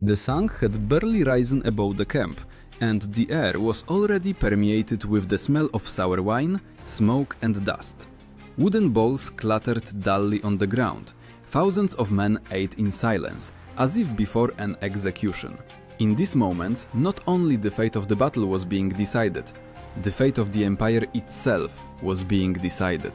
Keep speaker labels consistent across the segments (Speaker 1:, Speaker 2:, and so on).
Speaker 1: The sun had barely risen above the camp, and the air was already permeated with the smell of sour wine, smoke and dust. Wooden bowls clattered dully on the ground. Thousands of men ate in silence, as if before an execution. In these moments, not only the fate of the battle was being decided, the fate of the empire itself was being decided.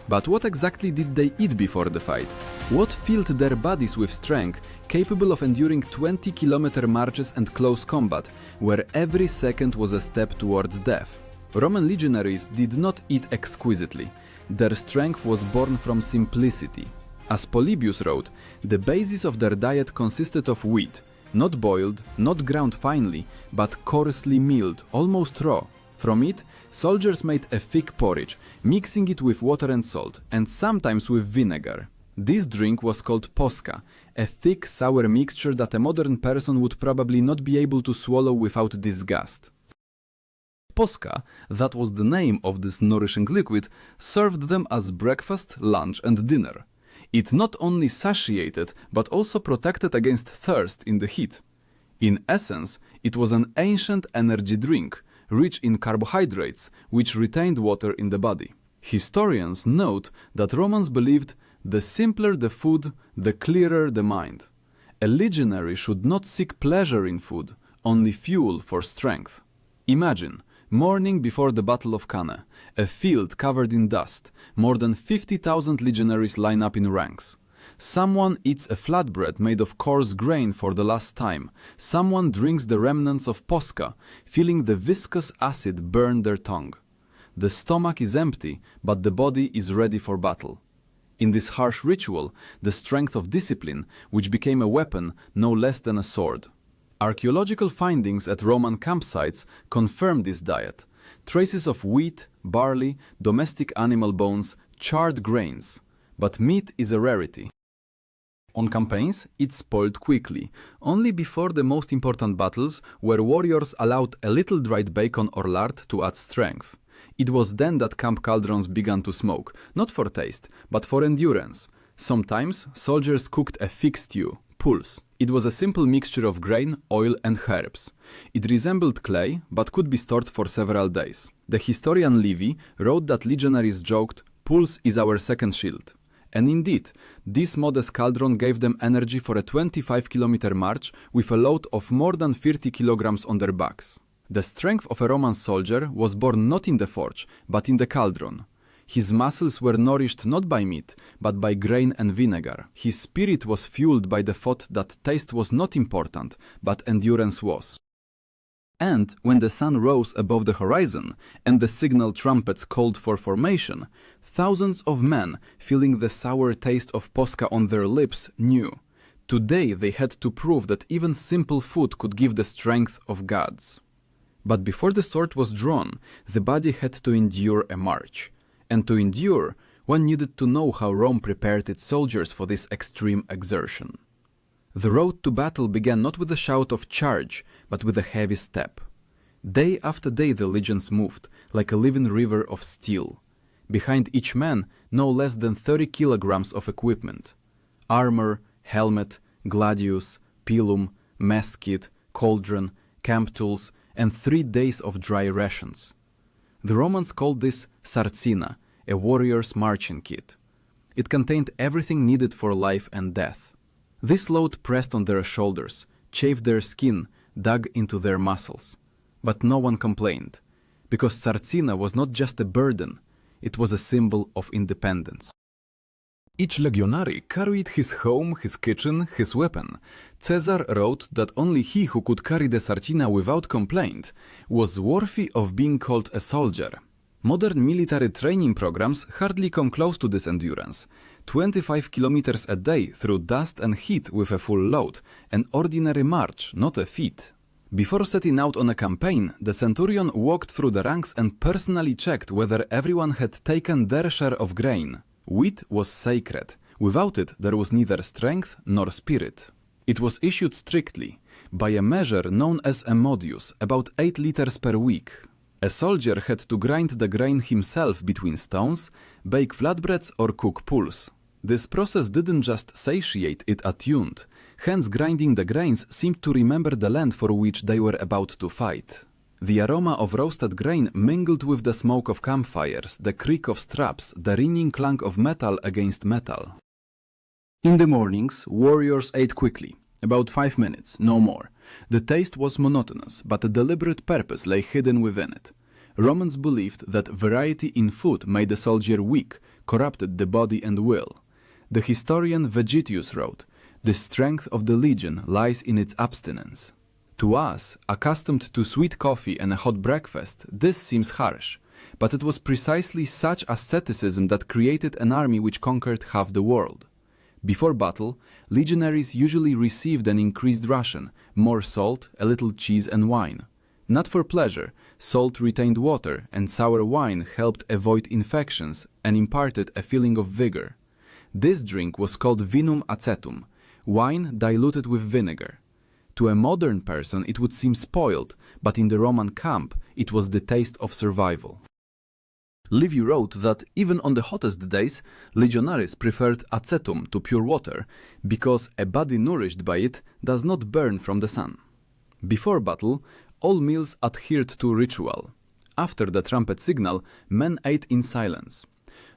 Speaker 1: But what exactly did they eat before the fight? What filled their bodies with strength, capable of enduring 20-kilometer marches and close combat, where every second was a step towards death? Roman legionaries did not eat exquisitely. Their strength was born from simplicity. As Polybius wrote, the basis of their diet consisted of wheat, not boiled, not ground finely, but coarsely milled, almost raw. From it, soldiers made a thick porridge, mixing it with water and salt, and sometimes with vinegar. This drink was called posca, a thick, sour mixture that a modern person would probably not be able to swallow without disgust. Posca, that was the name of this nourishing liquid, served them as breakfast, lunch and dinner. It not only satiated, but also protected against thirst in the heat. In essence, it was an ancient energy drink, rich in carbohydrates, which retained water in the body. Historians note that Romans believed the simpler the food, the clearer the mind. A legionary should not seek pleasure in food, only fuel for strength. Imagine, morning before the Battle of Cannae, a field covered in dust, more than 50,000 legionaries line up in ranks. Someone eats a flatbread made of coarse grain for the last time. Someone drinks the remnants of posca, feeling the viscous acid burn their tongue. The stomach is empty, but the body is ready for battle. In this harsh ritual, the strength of discipline, which became a weapon no less than a sword. Archaeological findings at Roman campsites confirm this diet. Traces of wheat, barley, domestic animal bones, charred grains. But meat is a rarity. On campaigns, it spoiled quickly, only before the most important battles, where warriors allowed a little dried bacon or lard to add strength. It was then that camp cauldrons began to smoke, not for taste, but for endurance. Sometimes, soldiers cooked a thick stew, pulse. It was a simple mixture of grain, oil and herbs. It resembled clay, but could be stored for several days. The historian Livy wrote that legionaries joked, "Pulse is our second shield." And indeed, this modest cauldron gave them energy for a 25-kilometer march with a load of more than 30 kilograms on their backs. The strength of a Roman soldier was born not in the forge, but in the cauldron. His muscles were nourished not by meat, but by grain and vinegar. His spirit was fueled by the thought that taste was not important, but endurance was. And when the sun rose above the horizon, and the signal trumpets called for formation, thousands of men, feeling the sour taste of posca on their lips, knew. Today they had to prove that even simple food could give the strength of gods. But before the sword was drawn, the body had to endure a march. And to endure, one needed to know how Rome prepared its soldiers for this extreme exertion. The road to battle began not with a shout of charge, but with a heavy step. Day after day the legions moved, like a living river of steel. Behind each man, no less than 30 kilograms of equipment. Armor, helmet, gladius, pilum, mess kit, cauldron, camp tools, and 3 days of dry rations. The Romans called this sarcina, a warrior's marching kit. It contained everything needed for life and death. This load pressed on their shoulders, chafed their skin, dug into their muscles. But no one complained, because sarcina was not just a burden, it was a symbol of independence. Each legionary carried his home, his kitchen, his weapon. Caesar wrote that only he who could carry the sarcina without complaint was worthy of being called a soldier. Modern military training programs hardly come close to this endurance. 25 kilometers a day through dust and heat with a full load, an ordinary march, not a feat. Before setting out on a campaign, the centurion walked through the ranks and personally checked whether everyone had taken their share of grain. Wheat was sacred. Without it, there was neither strength nor spirit. It was issued strictly, by a measure known as a modius, about 8 liters per week. A soldier had to grind the grain himself between stones, bake flatbreads or cook pulse. This process didn't just satiate, it attuned. Hands grinding the grains seemed to remember the land for which they were about to fight. The aroma of roasted grain mingled with the smoke of campfires, the creak of straps, the ringing clank of metal against metal. In the mornings, warriors ate quickly, about 5 minutes, no more. The taste was monotonous, but a deliberate purpose lay hidden within it. Romans believed that variety in food made the soldier weak, corrupted the body and will. The historian Vegetius wrote, "The strength of the legion lies in its abstinence." To us, accustomed to sweet coffee and a hot breakfast, this seems harsh, but it was precisely such asceticism that created an army which conquered half the world. Before battle, legionaries usually received an increased ration, more salt, a little cheese and wine. Not for pleasure, salt retained water and sour wine helped avoid infections and imparted a feeling of vigor. This drink was called vinum acetum, wine diluted with vinegar. To a modern person it would seem spoiled, but in the Roman camp it was the taste of survival. Livy wrote that even on the hottest days, legionaries preferred acetum to pure water, because a body nourished by it does not burn from the sun. Before battle, all meals adhered to ritual. After the trumpet signal, men ate in silence.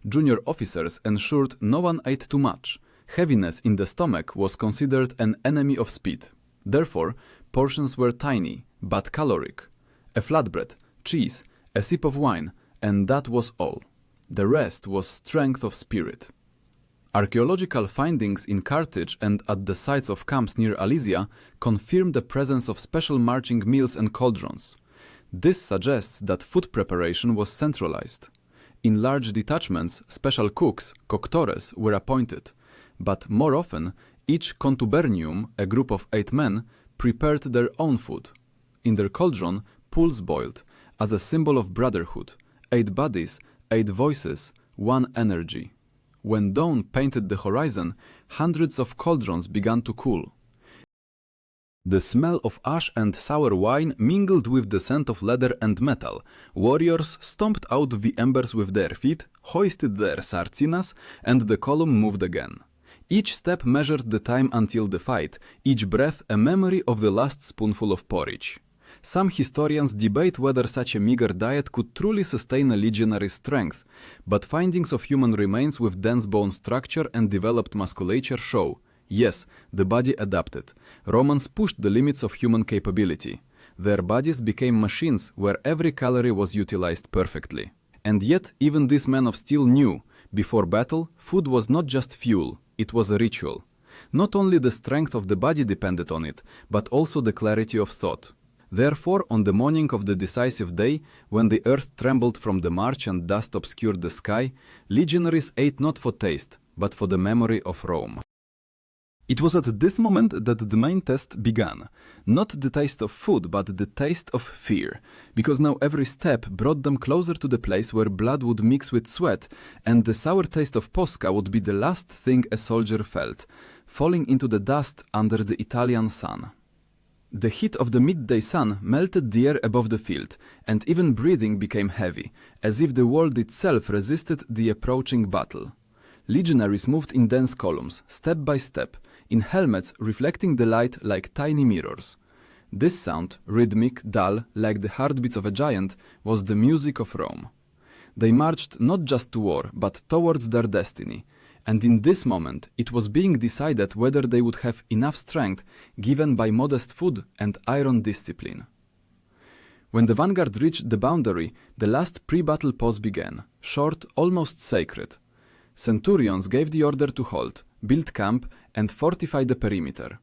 Speaker 1: Junior officers ensured no one ate too much. Heaviness in the stomach was considered an enemy of speed. Therefore, portions were tiny, but caloric. A flatbread, cheese, a sip of wine, and that was all. The rest was strength of spirit. Archaeological findings in Carthage and at the sites of camps near Alesia confirm the presence of special marching meals and cauldrons. This suggests that food preparation was centralized. In large detachments, special cooks, coctores, were appointed, but more often, each contubernium, a group of 8 men, prepared their own food. In their cauldron, pools boiled, as a symbol of brotherhood. 8 bodies, 8 voices, 1 energy. When dawn painted the horizon, hundreds of cauldrons began to cool. The smell of ash and sour wine mingled with the scent of leather and metal. Warriors stomped out the embers with their feet, hoisted their sarcinas, and the column moved again. Each step measured the time until the fight, each breath a memory of the last spoonful of porridge. Some historians debate whether such a meager diet could truly sustain a legionary's strength, but findings of human remains with dense bone structure and developed musculature show, yes, the body adapted. Romans pushed the limits of human capability. Their bodies became machines where every calorie was utilized perfectly. And yet, even this man of steel knew, before battle, food was not just fuel, it was a ritual. Not only the strength of the body depended on it, but also the clarity of thought. Therefore, on the morning of the decisive day, when the earth trembled from the march and dust obscured the sky, legionaries ate not for taste, but for the memory of Rome. It was at this moment that the main test began. Not the taste of food, but the taste of fear. Because now every step brought them closer to the place where blood would mix with sweat, and the sour taste of Posca would be the last thing a soldier felt, falling into the dust under the Italian sun. The heat of the midday sun melted the air above the field, and even breathing became heavy, as if the world itself resisted the approaching battle. Legionaries moved in dense columns, step by step, in helmets reflecting the light like tiny mirrors. This sound, rhythmic, dull, like the heartbeats of a giant, was the music of Rome. They marched not just to war, but towards their destiny, and in this moment it was being decided whether they would have enough strength given by modest food and iron discipline. When the vanguard reached the boundary, the last pre-battle pause began, short, almost sacred. Centurions gave the order to halt, build camp, and fortify the perimeter.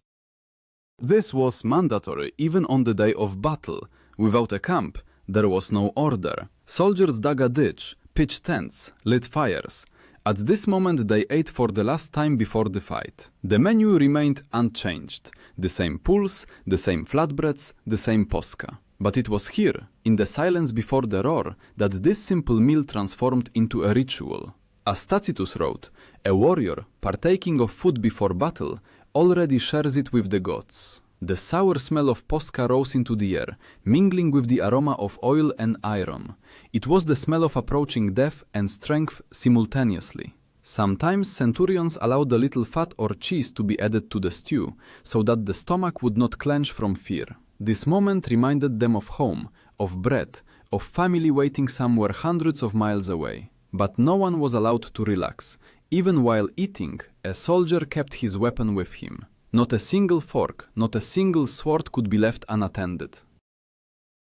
Speaker 1: This was mandatory even on the day of battle. Without a camp, there was no order. Soldiers dug a ditch, pitched tents, lit fires. At this moment they ate for the last time before the fight. The menu remained unchanged. The same pools, the same flatbreads, the same posca. But it was here, in the silence before the roar, that this simple meal transformed into a ritual. As Tacitus wrote, a warrior, partaking of food before battle, already shares it with the gods. The sour smell of posca rose into the air, mingling with the aroma of oil and iron. It was the smell of approaching death and strength simultaneously. Sometimes centurions allowed a little fat or cheese to be added to the stew, so that the stomach would not clench from fear. This moment reminded them of home, of bread, of family waiting somewhere hundreds of miles away. But no one was allowed to relax. Even while eating, a soldier kept his weapon with him. Not a single fork, not a single sword could be left unattended.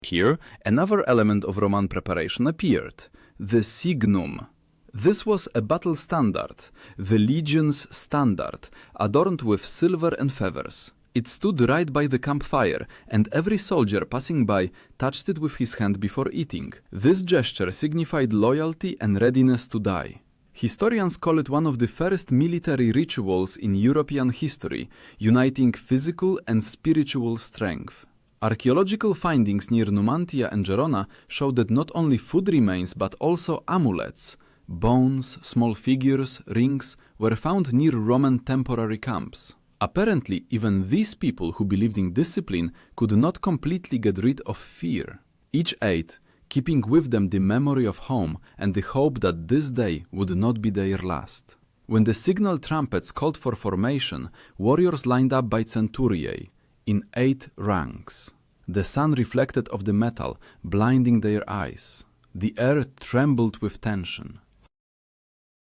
Speaker 1: Here, another element of Roman preparation appeared, the signum. This was a battle standard, the legion's standard, adorned with silver and feathers. It stood right by the campfire, and every soldier passing by touched it with his hand before eating. This gesture signified loyalty and readiness to die. Historians call it one of the first military rituals in European history, uniting physical and spiritual strength. Archaeological findings near Numantia and Gerona show that not only food remains but also amulets, bones, small figures, rings were found near Roman temporary camps. Apparently, even these people who believed in discipline could not completely get rid of fear. Each ate, keeping with them the memory of home and the hope that this day would not be their last. When the signal trumpets called for formation, warriors lined up by centuriae, in 8 ranks. The sun reflected off the metal, blinding their eyes. The air trembled with tension.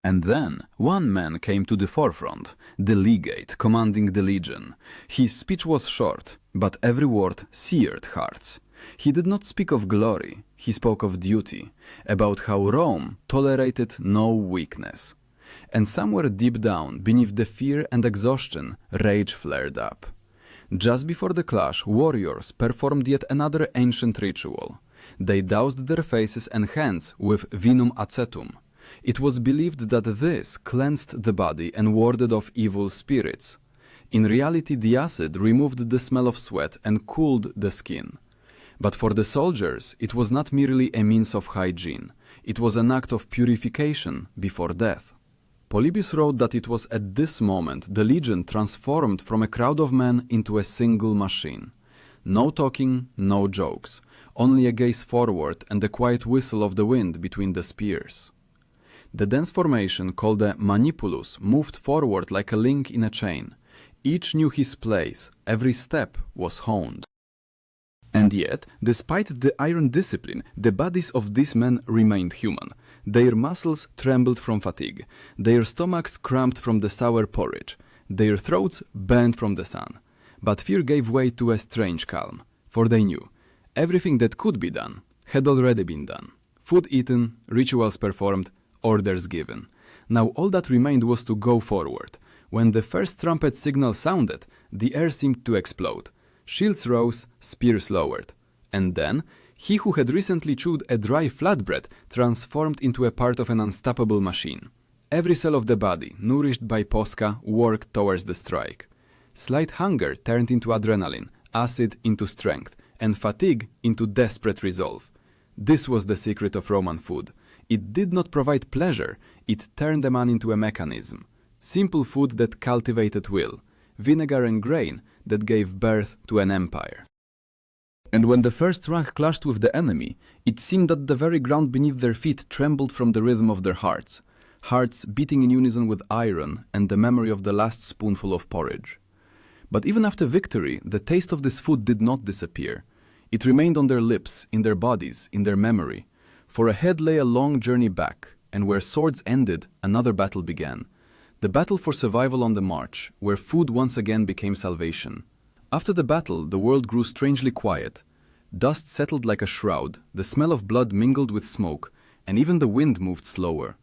Speaker 1: And then one man came to the forefront, the legate commanding the legion. His speech was short, but every word seared hearts. He did not speak of glory, he spoke of duty, about how Rome tolerated no weakness. And somewhere deep down, beneath the fear and exhaustion, rage flared up. Just before the clash, warriors performed yet another ancient ritual. They doused their faces and hands with vinum acetum. It was believed that this cleansed the body and warded off evil spirits. In reality, the acid removed the smell of sweat and cooled the skin. But for the soldiers, it was not merely a means of hygiene. It was an act of purification before death. Polybius wrote that it was at this moment the legion transformed from a crowd of men into a single machine. No talking, no jokes, only a gaze forward and the quiet whistle of the wind between the spears. The dense formation, called a manipulus, moved forward like a link in a chain. Each knew his place, every step was honed. And yet, despite the iron discipline, the bodies of these men remained human. Their muscles trembled from fatigue, their stomachs cramped from the sour porridge, their throats burned from the sun. But fear gave way to a strange calm, for they knew everything that could be done had already been done. Food eaten, rituals performed, orders given. Now all that remained was to go forward. When the first trumpet signal sounded, the air seemed to explode. Shields rose, spears lowered. And then, he who had recently chewed a dry flatbread transformed into a part of an unstoppable machine. Every cell of the body, nourished by posca, worked towards the strike. Slight hunger turned into adrenaline, acid into strength, and fatigue into desperate resolve. This was the secret of Roman food. It did not provide pleasure, it turned a man into a mechanism. Simple food that cultivated will, vinegar and grain that gave birth to an empire. And when the first rank clashed with the enemy, it seemed that the very ground beneath their feet trembled from the rhythm of their hearts beating in unison with iron and the memory of the last spoonful of porridge. But even after victory, the taste of this food did not disappear. It remained on their lips, in their bodies, in their memory. For ahead lay a long journey back, and where swords ended, another battle began. The battle for survival on the march, where food once again became salvation. After the battle, the world grew strangely quiet. Dust settled like a shroud, the smell of blood mingled with smoke, and even the wind moved slower.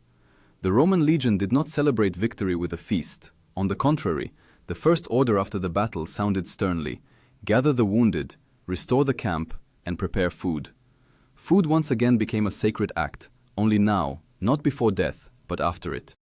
Speaker 1: The Roman legion did not celebrate victory with a feast. On the contrary, the first order after the battle sounded sternly: gather the wounded, restore the camp, and prepare food. Food once again became a sacred act, only now, not before death, but after it.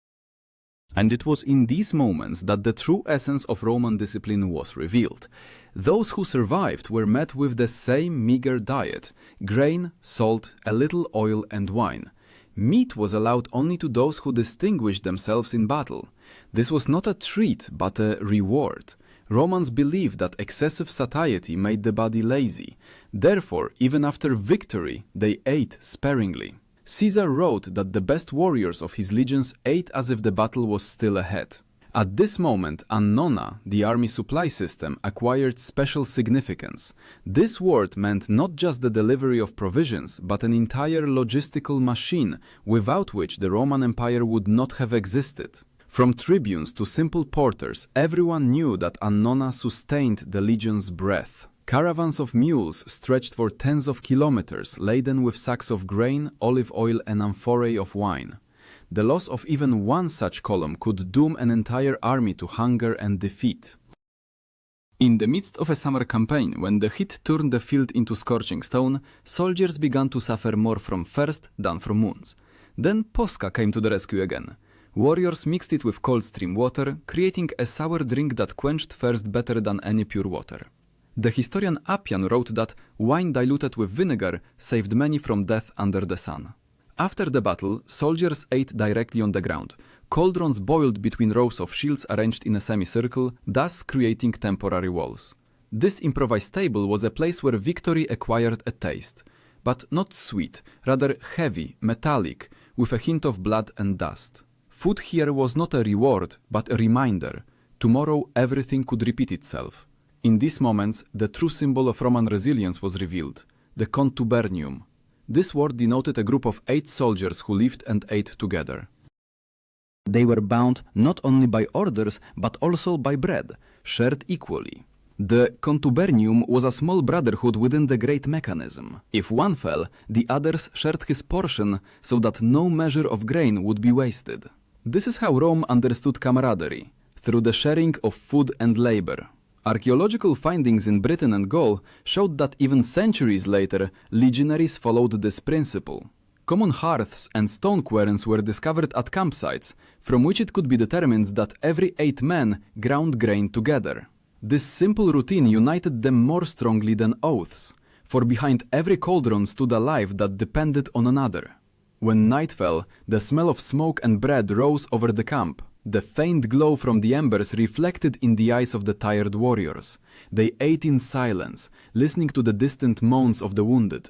Speaker 1: And it was in these moments that the true essence of Roman discipline was revealed. Those who survived were met with the same meager diet: grain, salt, a little oil and wine. Meat was allowed only to those who distinguished themselves in battle. This was not a treat, but a reward. Romans believed that excessive satiety made the body lazy. Therefore, even after victory, they ate sparingly. Caesar wrote that the best warriors of his legions ate as if the battle was still ahead. At this moment, annona, the army supply system, acquired special significance. This word meant not just the delivery of provisions, but an entire logistical machine, without which the Roman Empire would not have existed. From tribunes to simple porters, everyone knew that annona sustained the legion's breath. Caravans of mules stretched for tens of kilometers, laden with sacks of grain, olive oil and amphorae of wine. The loss of even one such column could doom an entire army to hunger and defeat. In the midst of a summer campaign, when the heat turned the field into scorching stone, soldiers began to suffer more from thirst than from wounds. Then Posca came to the rescue again. Warriors mixed it with cold stream water, creating a sour drink that quenched thirst better than any pure water. The historian Appian wrote that wine diluted with vinegar saved many from death under the sun. After the battle, soldiers ate directly on the ground. Cauldrons boiled between rows of shields arranged in a semicircle, thus creating temporary walls. This improvised table was a place where victory acquired a taste, but not sweet, rather heavy, metallic, with a hint of blood and dust. Food here was not a reward, but a reminder. Tomorrow everything could repeat itself. In these moments, the true symbol of Roman resilience was revealed, the contubernium. This word denoted a group of 8 soldiers who lived and ate together. They were bound not only by orders, but also by bread, shared equally. The contubernium was a small brotherhood within the great mechanism. If one fell, the others shared his portion so that no measure of grain would be wasted. This is how Rome understood camaraderie, through the sharing of food and labor. Archaeological findings in Britain and Gaul showed that even centuries later, legionaries followed this principle. Common hearths and stone querns were discovered at campsites, from which it could be determined that every 8 men ground grain together. This simple routine united them more strongly than oaths, for behind every cauldron stood a life that depended on another. When night fell, the smell of smoke and bread rose over the camp. The faint glow from the embers reflected in the eyes of the tired warriors. They ate in silence, listening to the distant moans of the wounded.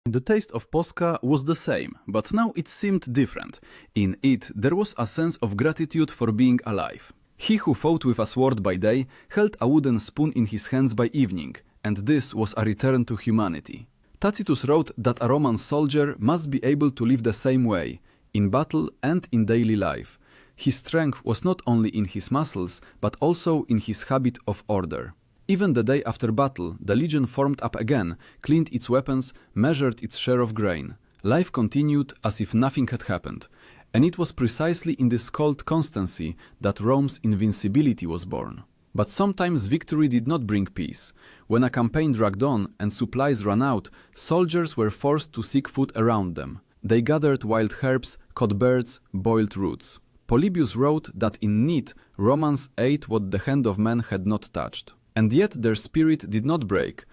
Speaker 1: The taste of Posca was the same, but now it seemed different. In it, there was a sense of gratitude for being alive. He who fought with a sword by day held a wooden spoon in his hands by evening, and this was a return to humanity. Tacitus wrote that a Roman soldier must be able to live the same way, in battle and in daily life. His strength was not only in his muscles, but also in his habit of order. Even the day after battle, the legion formed up again, cleaned its weapons, measured its share of grain. Life continued as if nothing had happened. And it was precisely in this cold constancy that Rome's invincibility was born. But sometimes victory did not bring peace. When a campaign dragged on and supplies ran out, soldiers were forced to seek food around them. They gathered wild herbs, caught birds, boiled roots. Polybius wrote that in need, Romans ate what the hand of man had not touched. And yet their spirit did not break.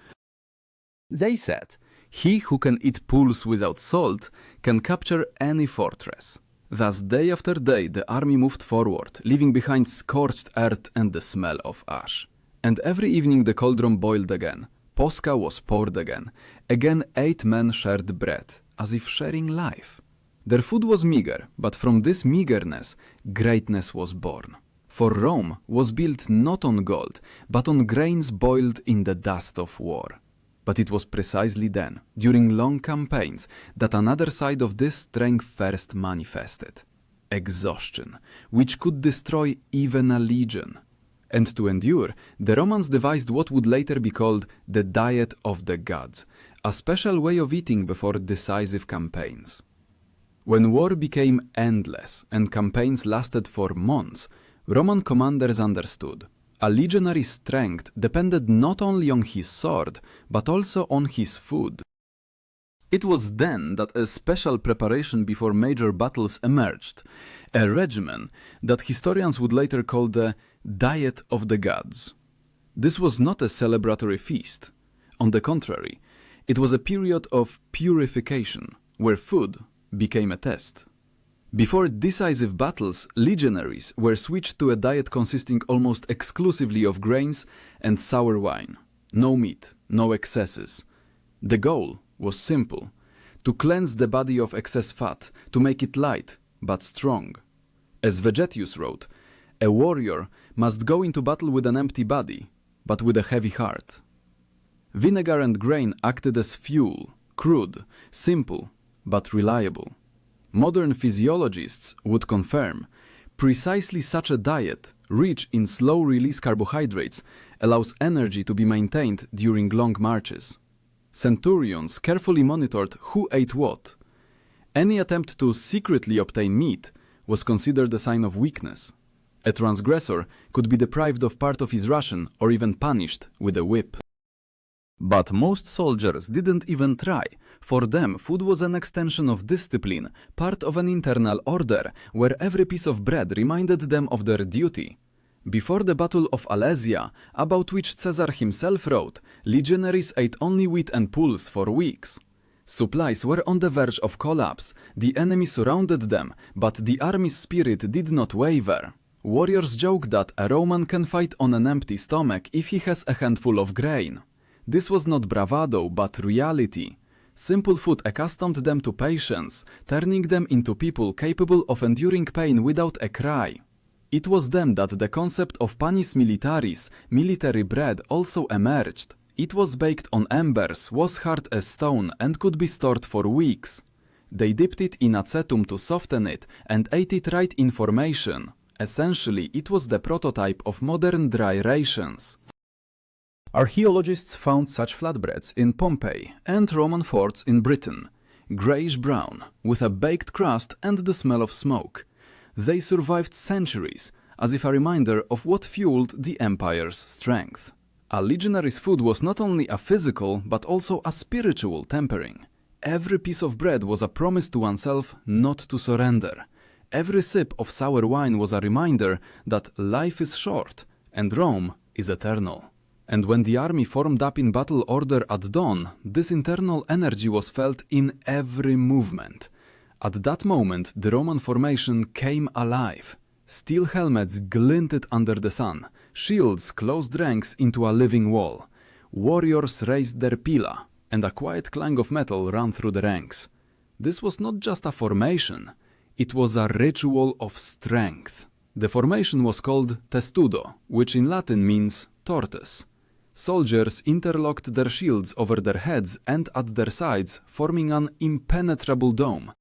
Speaker 1: They said, "He who can eat pulse without salt can capture any fortress." Thus day after day the army moved forward, leaving behind scorched earth and the smell of ash. And every evening the cauldron boiled again. Posca was poured again. Again 8 men shared bread, as if sharing life. Their food was meager, but from this meagerness, greatness was born. For Rome was built not on gold, but on grains boiled in the dust of war. But it was precisely then, during long campaigns, that another side of this strength first manifested. Exhaustion, which could destroy even a legion. And to endure, the Romans devised what would later be called the diet of the gods, a special way of eating before decisive campaigns. When war became endless and campaigns lasted for months, Roman commanders understood. A legionary's strength depended not only on his sword, but also on his food. It was then that a special preparation before major battles emerged, a regimen that historians would later call the Diet of the Gods. This was not a celebratory feast. On the contrary, it was a period of purification, where food became a test. Before decisive battles, legionaries were switched to a diet consisting almost exclusively of grains and sour wine. No meat, no excesses. The goal was simple: to cleanse the body of excess fat, to make it light, but strong. As Vegetius wrote, a warrior must go into battle with an empty body, but with a heavy heart. Vinegar and grain acted as fuel, crude, simple, but reliable. Modern physiologists would confirm precisely such a diet, rich in slow-release carbohydrates, allows energy to be maintained during long marches. Centurions carefully monitored who ate what. Any attempt to secretly obtain meat was considered a sign of weakness. A transgressor could be deprived of part of his ration or even punished with a whip. But most soldiers didn't even try. For them, food was an extension of discipline, part of an internal order, where every piece of bread reminded them of their duty. Before the Battle of Alesia, about which Caesar himself wrote, legionaries ate only wheat and pulse for weeks. Supplies were on the verge of collapse, the enemy surrounded them, but the army's spirit did not waver. Warriors joke that a Roman can fight on an empty stomach if he has a handful of grain. This was not bravado, but reality. Simple food accustomed them to patience, turning them into people capable of enduring pain without a cry. It was then that the concept of panis militaris, military bread, also emerged. It was baked on embers, was hard as stone, and could be stored for weeks. They dipped it in acetum to soften it, and ate it right in formation. Essentially, it was the prototype of modern dry rations. Archaeologists found such flatbreads in Pompeii and Roman forts in Britain, grayish-brown, with a baked crust and the smell of smoke. They survived centuries, as if a reminder of what fueled the empire's strength. A legionary's food was not only a physical, but also a spiritual tempering. Every piece of bread was a promise to oneself not to surrender. Every sip of sour wine was a reminder that life is short and Rome is eternal. And when the army formed up in battle order at dawn, this internal energy was felt in every movement. At that moment, the Roman formation came alive. Steel helmets glinted under the sun, shields closed ranks into a living wall. Warriors raised their pila, and a quiet clang of metal ran through the ranks. This was not just a formation, it was a ritual of strength. The formation was called testudo, which in Latin means tortoise. Soldiers interlocked their shields over their heads and at their sides, forming an impenetrable dome.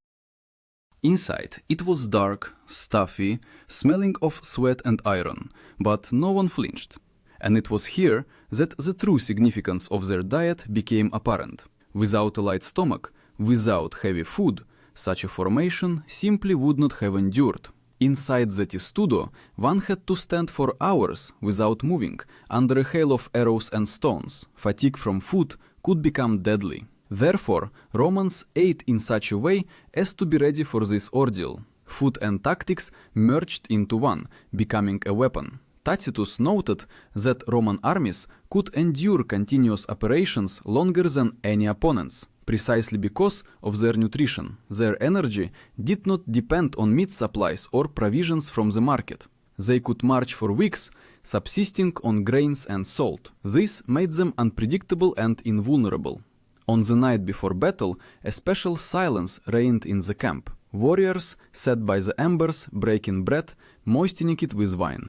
Speaker 1: Inside, it was dark, stuffy, smelling of sweat and iron, but no one flinched. And it was here that the true significance of their diet became apparent. Without a light stomach, without heavy food, such a formation simply would not have endured. Inside the testudo, one had to stand for hours without moving, under a hail of arrows and stones. Fatigue from food could become deadly. Therefore, Romans ate in such a way as to be ready for this ordeal. Food and tactics merged into one, becoming a weapon. Tacitus noted that Roman armies could endure continuous operations longer than any opponents, precisely because of their nutrition. Their energy did not depend on meat supplies or provisions from the market. They could march for weeks, subsisting on grains and salt. This made them unpredictable and invulnerable. On the night before battle, a special silence reigned in the camp. Warriors sat by the embers, breaking bread, moistening it with wine.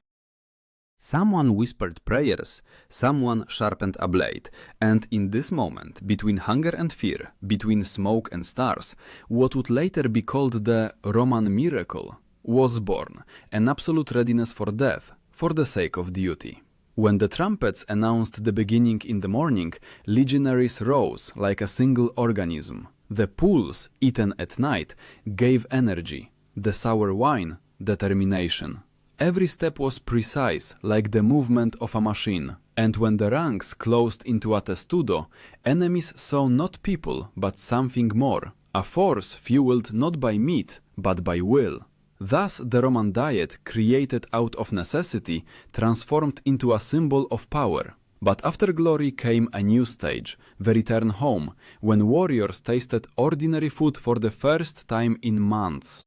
Speaker 1: Someone whispered prayers, someone sharpened a blade, and in this moment, between hunger and fear, between smoke and stars, what would later be called the Roman miracle was born, an absolute readiness for death, for the sake of duty. When the trumpets announced the beginning in the morning, legionaries rose like a single organism. The pulse, eaten at night, gave energy, the sour wine, determination. Every step was precise, like the movement of a machine. And when the ranks closed into a testudo, enemies saw not people, but something more, a force fueled not by meat, but by will. Thus the Roman diet, created out of necessity, transformed into a symbol of power. But after glory came a new stage, the return home, when warriors tasted ordinary food for the first time in months.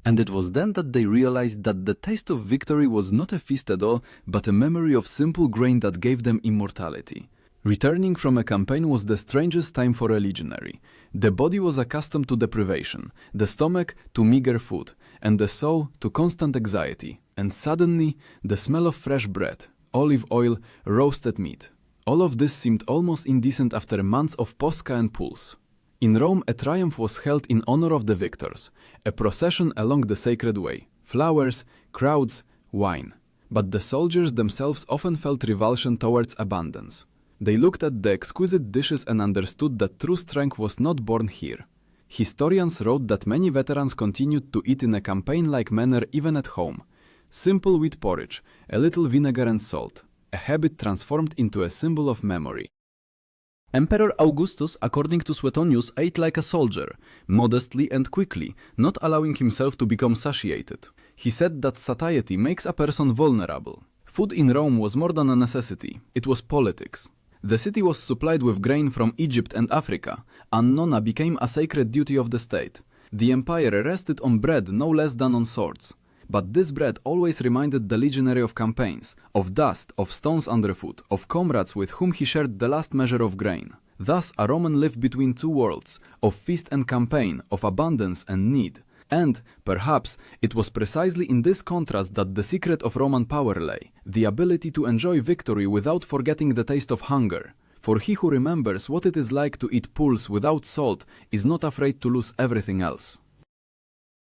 Speaker 1: And it was then that they realized that the taste of victory was not a feast at all, but a memory of simple grain that gave them immortality. Returning from a campaign was the strangest time for a legionary. The body was accustomed to deprivation, the stomach to meager food, and the soul to constant anxiety. And suddenly, the smell of fresh bread, olive oil, roasted meat. All of this seemed almost indecent after months of posca and pulse. In Rome, a triumph was held in honor of the victors, a procession along the sacred way, flowers, crowds, wine. But the soldiers themselves often felt revulsion towards abundance. They looked at the exquisite dishes and understood that true strength was not born here. Historians wrote that many veterans continued to eat in a campaign-like manner even at home. Simple wheat porridge, a little vinegar and salt, a habit transformed into a symbol of memory. Emperor Augustus, according to Suetonius, ate like a soldier, modestly and quickly, not allowing himself to become satiated. He said that satiety makes a person vulnerable. Food in Rome was more than a necessity, it was politics. The city was supplied with grain from Egypt and Africa. Annona became a sacred duty of the state. The empire rested on bread no less than on swords. But this bread always reminded the legionary of campaigns, of dust, of stones underfoot, of comrades with whom he shared the last measure of grain. Thus a Roman lived between two worlds, of feast and campaign, of abundance and need. And, perhaps, it was precisely in this contrast that the secret of Roman power lay, the ability to enjoy victory without forgetting the taste of hunger. For he who remembers what it is like to eat pulse without salt is not afraid to lose everything else.